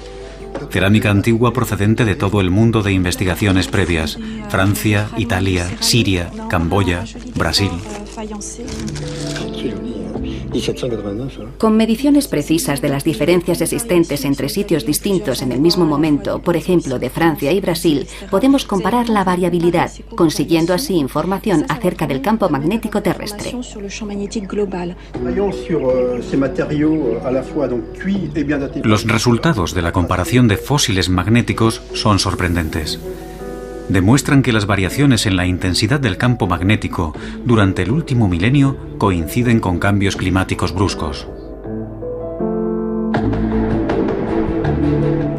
Cerámica antigua procedente de todo el mundo de investigaciones previas: Francia, Italia, Siria, Camboya, Brasil. Con mediciones precisas de las diferencias existentes entre sitios distintos en el mismo momento, por ejemplo de Francia y Brasil, podemos comparar la variabilidad, consiguiendo así información acerca del campo magnético terrestre. Los resultados de la comparación de fósiles magnéticos son sorprendentes. Demuestran que las variaciones en la intensidad del campo magnético durante el último milenio coinciden con cambios climáticos bruscos.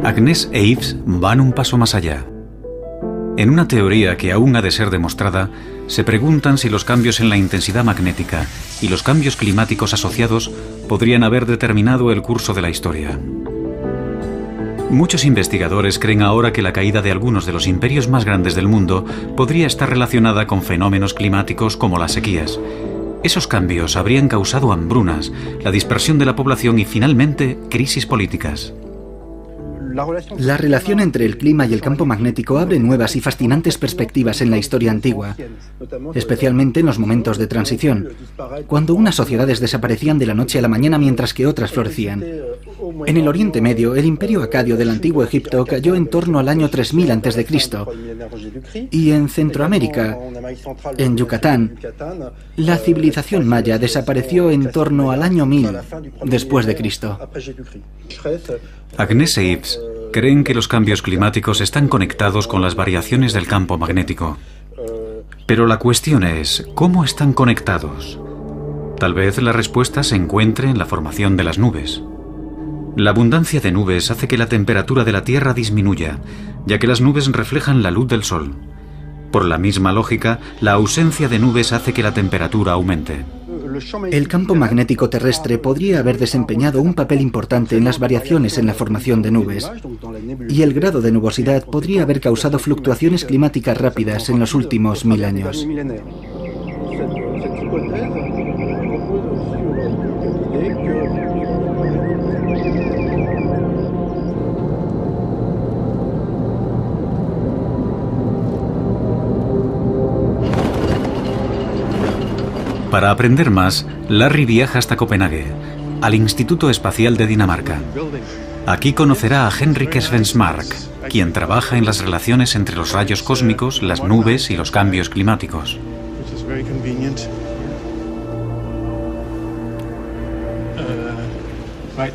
Agnès e Yves van un paso más allá. En una teoría que aún ha de ser demostrada, se preguntan si los cambios en la intensidad magnética y los cambios climáticos asociados podrían haber determinado el curso de la historia. Muchos investigadores creen ahora que la caída de algunos de los imperios más grandes del mundo podría estar relacionada con fenómenos climáticos como las sequías. Esos cambios habrían causado hambrunas, la dispersión de la población y finalmente crisis políticas. La relación entre el clima y el campo magnético abre nuevas y fascinantes perspectivas en la historia antigua, especialmente en los momentos de transición, cuando unas sociedades desaparecían de la noche a la mañana mientras que otras florecían. En el Oriente Medio, el imperio acadio del antiguo Egipto cayó en torno al año 3000 a.C. Y en Centroamérica, en Yucatán, la civilización maya desapareció en torno al año 1000 después de Cristo. Agnès e Yves creen que los cambios climáticos están conectados con las variaciones del campo magnético. Pero la cuestión es, ¿cómo están conectados? Tal vez la respuesta se encuentre en la formación de las nubes. La abundancia de nubes hace que la temperatura de la Tierra disminuya, ya que las nubes reflejan la luz del Sol. Por la misma lógica, la ausencia de nubes hace que la temperatura aumente. El campo magnético terrestre podría haber desempeñado un papel importante en las variaciones en la formación de nubes, y el grado de nubosidad podría haber causado fluctuaciones climáticas rápidas en los últimos 1000 años. Para aprender más, Larry viaja hasta Copenhague, al Instituto Espacial de Dinamarca. Aquí conocerá a Henrik Svensmark, quien trabaja en las relaciones entre los rayos cósmicos, las nubes y los cambios climáticos.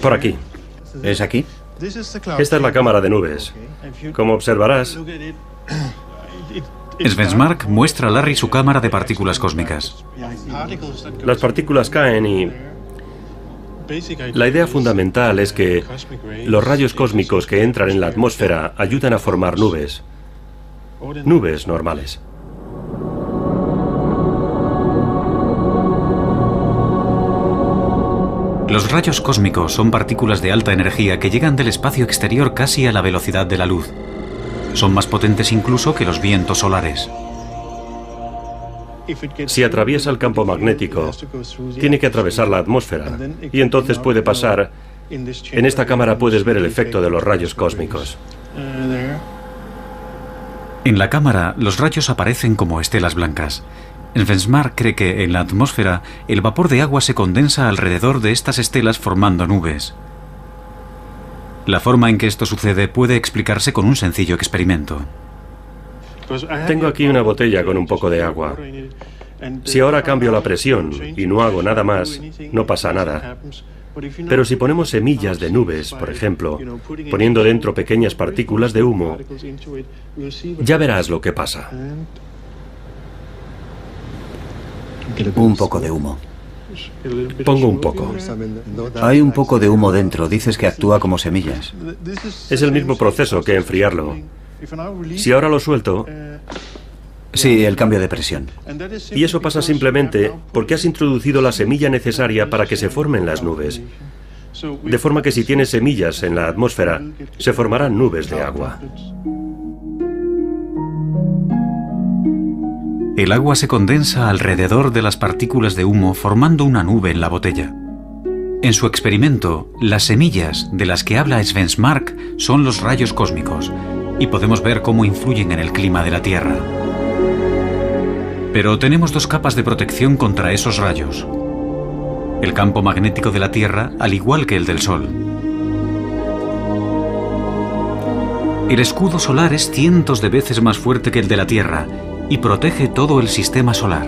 Por aquí. ¿Es aquí? Esta es la cámara de nubes. Como observarás, Svensmark muestra a Larry su cámara de partículas cósmicas. las partículas caen y... La idea fundamental es que los rayos cósmicos que entran en la atmósfera ayudan a formar nubes. Nubes normales. Los rayos cósmicos son partículas de alta energía que llegan del espacio exterior casi a la velocidad de la luz. Son más potentes incluso que los vientos solares. Si atraviesa el campo magnético, tiene que atravesar la atmósfera y entonces puede pasar... En esta cámara puedes ver el efecto de los rayos cósmicos. En la cámara, los rayos aparecen como estelas blancas. Svensmark cree que en la atmósfera el vapor de agua se condensa alrededor de estas estelas formando nubes. La forma en que esto sucede puede explicarse con un sencillo experimento. Tengo aquí una botella con un poco de agua. Si ahora cambio la presión y no hago nada más, no pasa nada. Pero si ponemos semillas de nubes, por ejemplo, poniendo dentro pequeñas partículas de humo, ya verás lo que pasa. Un poco de humo. Pongo un poco. Hay un poco de humo dentro. Dices que actúa como semillas. Es el mismo proceso que enfriarlo. Si ahora lo suelto... Sí, el cambio de presión. Y eso pasa simplemente porque has introducido la semilla necesaria para que se formen las nubes. De forma que si tienes semillas en la atmósfera, se formarán nubes de agua. El agua se condensa alrededor de las partículas de humo formando una nube en la botella. En su experimento, las semillas de las que habla Svensmark son los rayos cósmicos y podemos ver cómo influyen en el clima de la Tierra. Pero tenemos dos capas de protección contra esos rayos. El campo magnético de la Tierra, al igual que el del Sol. El escudo solar es cientos de veces más fuerte que el de la Tierra y protege todo el sistema solar.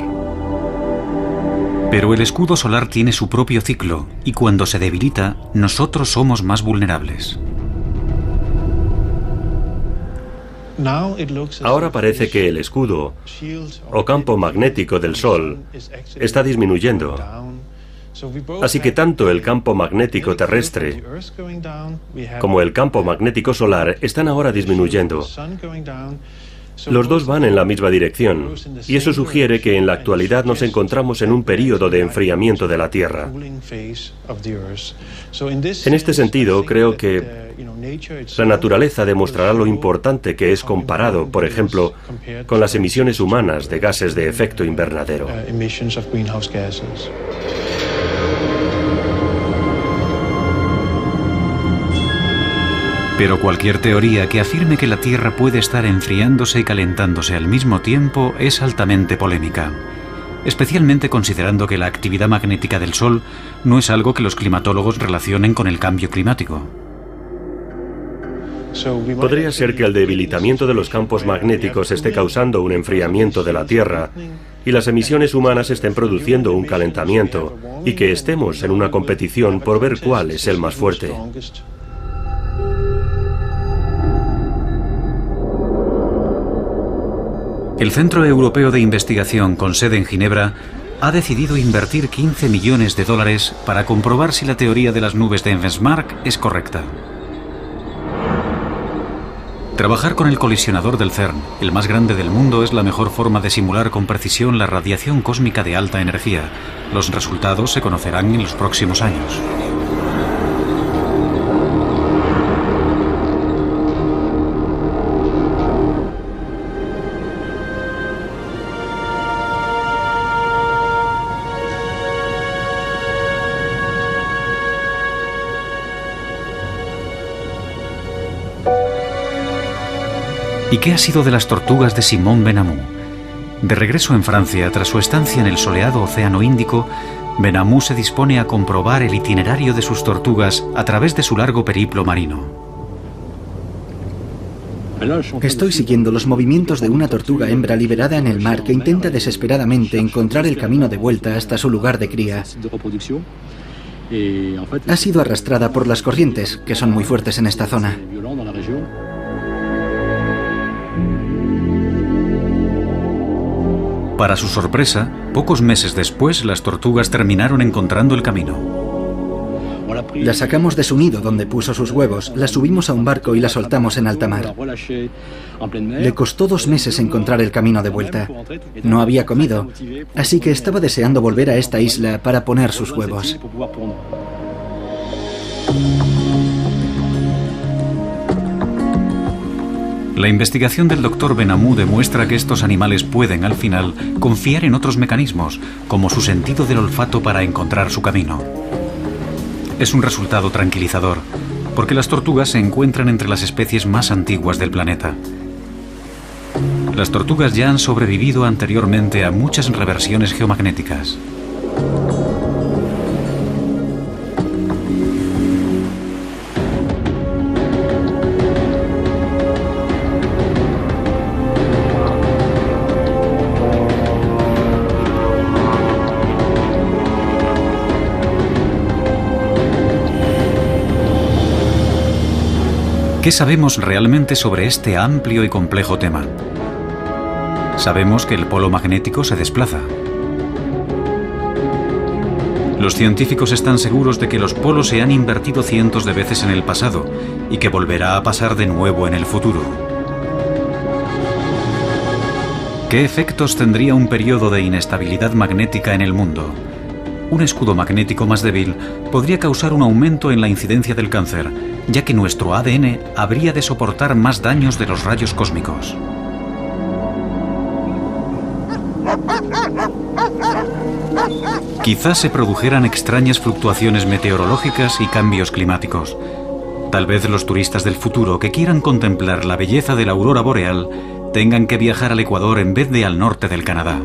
Pero el escudo solar tiene su propio ciclo y cuando se debilita, nosotros somos más vulnerables. Ahora parece que el escudo o campo magnético del Sol está disminuyendo. Así que tanto el campo magnético terrestre como el campo magnético solar están ahora disminuyendo. Los dos van en la misma dirección, y eso sugiere que en la actualidad nos encontramos en un período de enfriamiento de la Tierra. En este sentido, creo que la naturaleza demostrará lo importante que es comparado, por ejemplo, con las emisiones humanas de gases de efecto invernadero. Pero cualquier teoría que afirme que la Tierra puede estar enfriándose y calentándose al mismo tiempo es altamente polémica, especialmente considerando que la actividad magnética del Sol no es algo que los climatólogos relacionen con el cambio climático. Podría ser que el debilitamiento de los campos magnéticos esté causando un enfriamiento de la Tierra y las emisiones humanas estén produciendo un calentamiento y que estemos en una competición por ver cuál es el más fuerte. El Centro Europeo de Investigación, con sede en Ginebra, ha decidido invertir 15 millones de dólares para comprobar si la teoría de las nubes de Ensmark es correcta. Trabajar con el colisionador del CERN, el más grande del mundo, es la mejor forma de simular con precisión la radiación cósmica de alta energía. Los resultados se conocerán en los próximos años. ¿Y qué ha sido de las tortugas de Simón Benamou? De regreso en Francia, tras su estancia en el soleado Océano Índico, Benamou se dispone a comprobar el itinerario de sus tortugas a través de su largo periplo marino. Estoy siguiendo los movimientos de una tortuga hembra liberada en el mar que intenta desesperadamente encontrar el camino de vuelta hasta su lugar de cría. Ha sido arrastrada por las corrientes, que son muy fuertes en esta zona. Para su sorpresa, pocos meses después, las tortugas terminaron encontrando el camino. La sacamos de su nido donde puso sus huevos, la subimos a un barco y la soltamos en alta mar. Le costó 2 meses encontrar el camino de vuelta. No había comido, así que estaba deseando volver a esta isla para poner sus huevos. La investigación del Dr. Benamou demuestra que estos animales pueden, al final, confiar en otros mecanismos, como su sentido del olfato para encontrar su camino. Es un resultado tranquilizador, porque las tortugas se encuentran entre las especies más antiguas del planeta. Las tortugas ya han sobrevivido anteriormente a muchas reversiones geomagnéticas. ¿Qué sabemos realmente sobre este amplio y complejo tema? Sabemos que el polo magnético se desplaza. Los científicos están seguros de que los polos se han invertido cientos de veces en el pasado y que volverá a pasar de nuevo en el futuro. ¿Qué efectos tendría un periodo de inestabilidad magnética en el mundo? Un escudo magnético más débil podría causar un aumento en la incidencia del cáncer, ya que nuestro ADN habría de soportar más daños de los rayos cósmicos. Quizás se produjeran extrañas fluctuaciones meteorológicas y cambios climáticos. Tal vez los turistas del futuro que quieran contemplar la belleza de la aurora boreal tengan que viajar al Ecuador en vez de al norte del Canadá.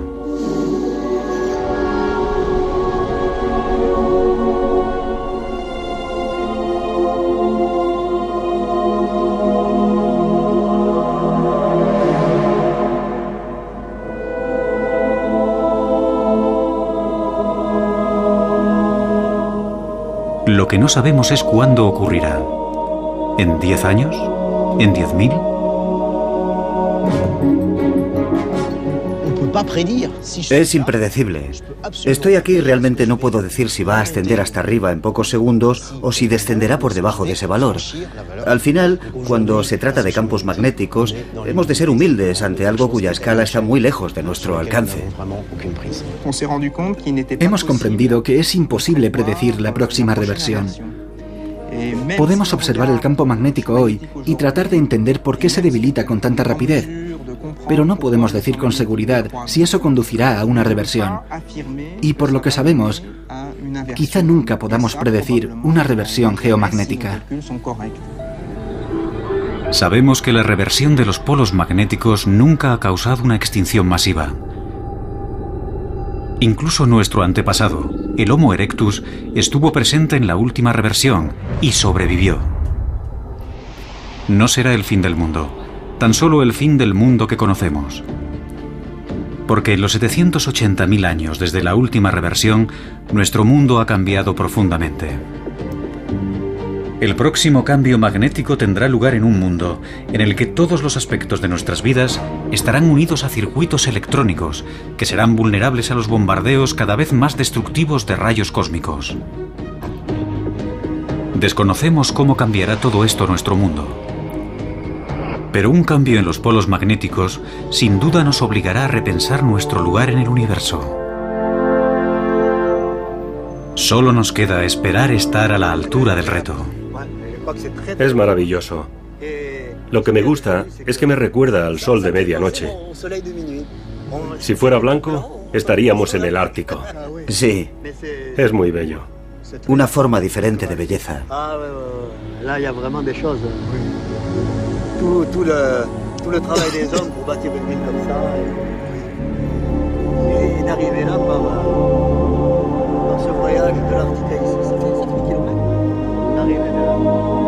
Lo que no sabemos es cuándo ocurrirá. ¿En 10 años? ¿En 10.000? Es impredecible. Estoy aquí y realmente no puedo decir si va a ascender hasta arriba en pocos segundos o si descenderá por debajo de ese valor. Al final, cuando se trata de campos magnéticos, hemos de ser humildes ante algo cuya escala está muy lejos de nuestro alcance. Hemos comprendido que es imposible predecir la próxima reversión. Podemos observar el campo magnético hoy y tratar de entender por qué se debilita con tanta rapidez, pero no podemos decir con seguridad si eso conducirá a una reversión. Y por lo que sabemos, quizá nunca podamos predecir una reversión geomagnética. Sabemos que la reversión de los polos magnéticos nunca ha causado una extinción masiva. Incluso nuestro antepasado, el Homo erectus, estuvo presente en la última reversión y sobrevivió. No será el fin del mundo, tan solo el fin del mundo que conocemos. Porque en los 780.000 años desde la última reversión, nuestro mundo ha cambiado profundamente. El próximo cambio magnético tendrá lugar en un mundo en el que todos los aspectos de nuestras vidas estarán unidos a circuitos electrónicos que serán vulnerables a los bombardeos cada vez más destructivos de rayos cósmicos. Desconocemos cómo cambiará todo esto nuestro mundo. Pero un cambio en los polos magnéticos sin duda nos obligará a repensar nuestro lugar en el universo. Solo nos queda esperar estar a la altura del reto. Es maravilloso. Lo que me gusta es que me recuerda al sol de medianoche. Si fuera blanco, estaríamos en el Ártico. Sí. Es muy bello. Una forma diferente de belleza. Tout le travail des hommes pour bâtir une ville comme ça et d'arriver là par ce voyage de l'Arctique à ici, ça fait 7000 km d'arriver de l'Arctique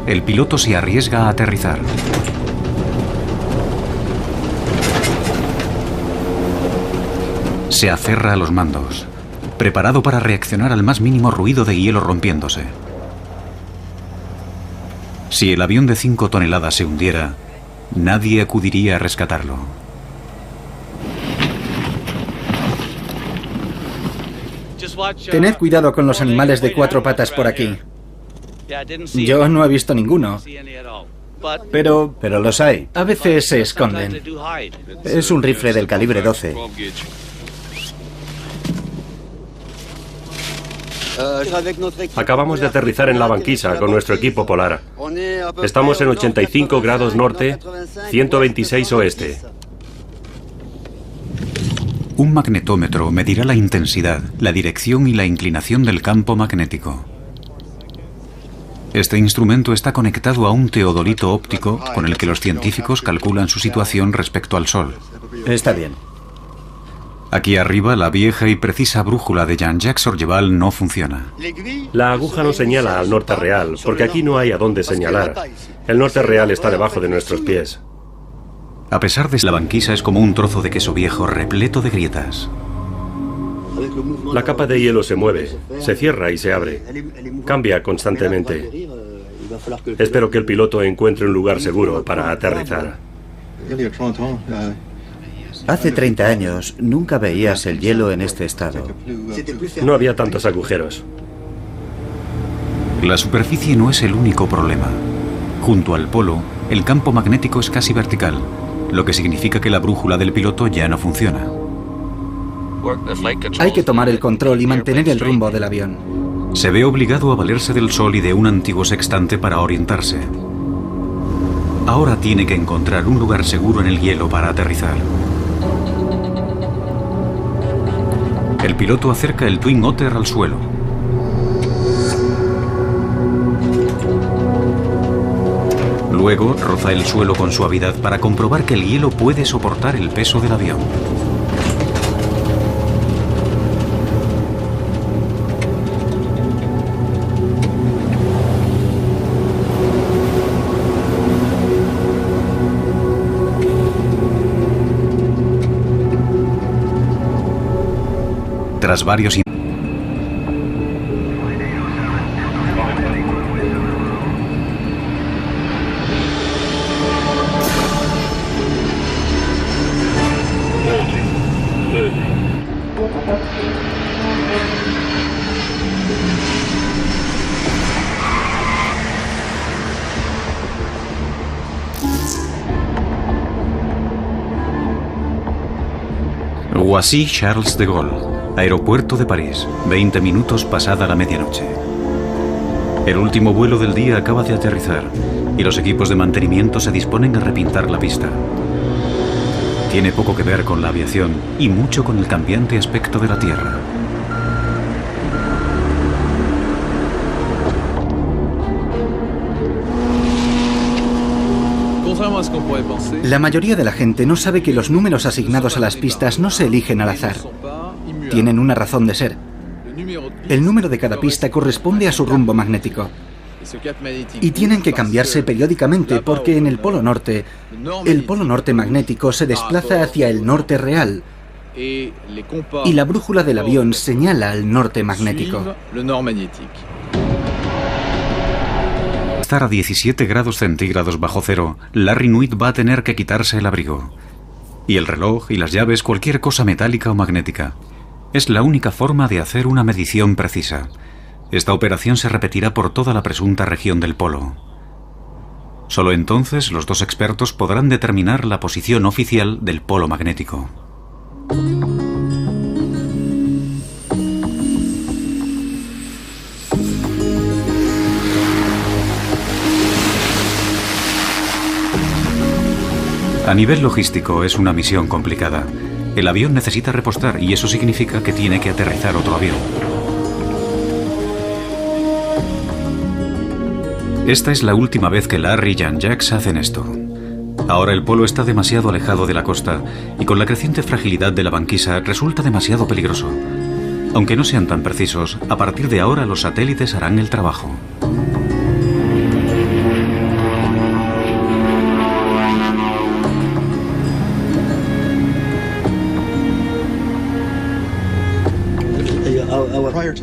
el piloto se arriesga a aterrizar. Se aferra a los mandos, preparado para reaccionar al más mínimo ruido de hielo rompiéndose. Si el avión de 5 toneladas se hundiera, nadie acudiría a rescatarlo. Tened cuidado con los animales de 4 patas por aquí. Yo no he visto ninguno, pero los hay. A veces se esconden. Es un rifle del calibre 12. Acabamos de aterrizar en la banquisa con nuestro equipo polar. Estamos en 85 grados norte, 126 oeste. Un magnetómetro medirá la intensidad, la dirección y la inclinación del campo magnético. Este instrumento está conectado a un teodolito óptico con el que los científicos calculan su situación respecto al Sol. Está bien. Aquí arriba, la vieja y precisa brújula de Jean-Jacques Sorgeval no funciona. La aguja no señala al norte real, porque aquí no hay a dónde señalar. El norte real está debajo de nuestros pies. A pesar de la banquisa es como un trozo de queso viejo repleto de grietas. La capa de hielo se mueve, se cierra y se abre. Cambia constantemente. Espero que el piloto encuentre un lugar seguro para aterrizar. Hace 30 años nunca veías el hielo en este estado. No había tantos agujeros. La superficie no es el único problema. Junto al polo, el campo magnético es casi vertical, lo que significa que la brújula del piloto ya no funciona. Hay que tomar el control y mantener el rumbo del avión. Se ve obligado a valerse del sol y de un antiguo sextante para orientarse. Ahora tiene que encontrar un lugar seguro en el hielo para aterrizar. El piloto acerca el Twin Otter al suelo. Luego roza el suelo con suavidad para comprobar que el hielo puede soportar el peso del avión. Tras varios Roissy-Charles de Gaulle, aeropuerto de París, 20 minutos pasada la medianoche. El último vuelo del día acaba de aterrizar y los equipos de mantenimiento se disponen a repintar la pista. tiene poco que ver con la aviación y mucho con el cambiante aspecto de la Tierra. La mayoría de la gente no sabe que los números asignados a las pistas no se eligen al azar. Tienen una razón de ser. El número de cada pista corresponde a su rumbo magnético. Y tienen que cambiarse periódicamente porque en el polo norte magnético se desplaza hacia el norte real y la brújula del avión señala al norte magnético. Estar a 17 grados centígrados bajo cero, Larry Nuit va a tener que quitarse el abrigo. Y el reloj y las llaves, cualquier cosa metálica o magnética. Es la única forma de hacer una medición precisa. Esta operación se repetirá por toda la presunta región del polo. Solo entonces los dos expertos podrán determinar la posición oficial del polo magnético. A nivel logístico es una misión complicada. El avión necesita repostar y eso significa que tiene que aterrizar otro avión. Esta es la última vez que Larry y Jean-Jacques hacen esto. Ahora el polo está demasiado alejado de la costa y con la creciente fragilidad de la banquisa resulta demasiado peligroso. Aunque no sean tan precisos, a partir de ahora los satélites harán el trabajo.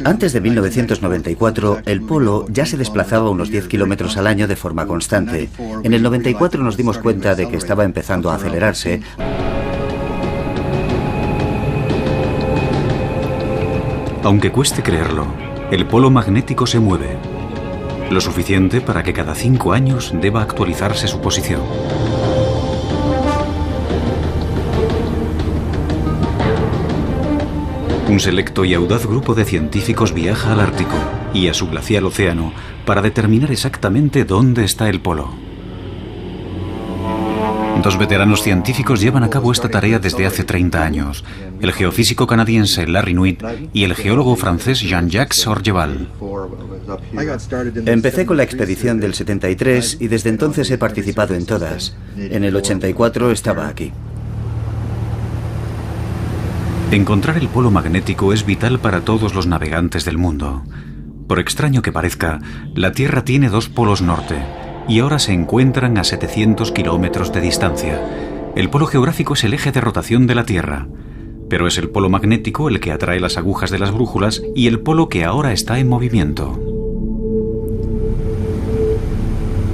Antes de 1994, el polo ya se desplazaba unos 10 kilómetros al año de forma constante. En el 94 nos dimos cuenta de que estaba empezando a acelerarse. Aunque cueste creerlo, el polo magnético se mueve. Lo suficiente para que cada 5 años deba actualizarse su posición. Un selecto y audaz grupo de científicos viaja al Ártico y a su glacial océano para determinar exactamente dónde está el polo. Dos veteranos científicos llevan a cabo esta tarea desde hace 30 años, el geofísico canadiense Larry Nuit y el geólogo francés Jean-Jacques Orgeval. Empecé con la expedición del 73 y desde entonces he participado en todas. En el 84 estaba aquí. Encontrar el polo magnético es vital para todos los navegantes del mundo. Por extraño que parezca, la Tierra tiene dos polos norte y ahora se encuentran a 700 kilómetros de distancia. El polo geográfico es el eje de rotación de la Tierra, pero es el polo magnético el que atrae las agujas de las brújulas y el polo que ahora está en movimiento.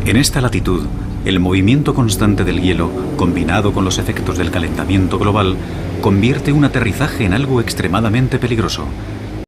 En esta latitud, el movimiento constante del hielo, combinado con los efectos del calentamiento global, convierte un aterrizaje en algo extremadamente peligroso,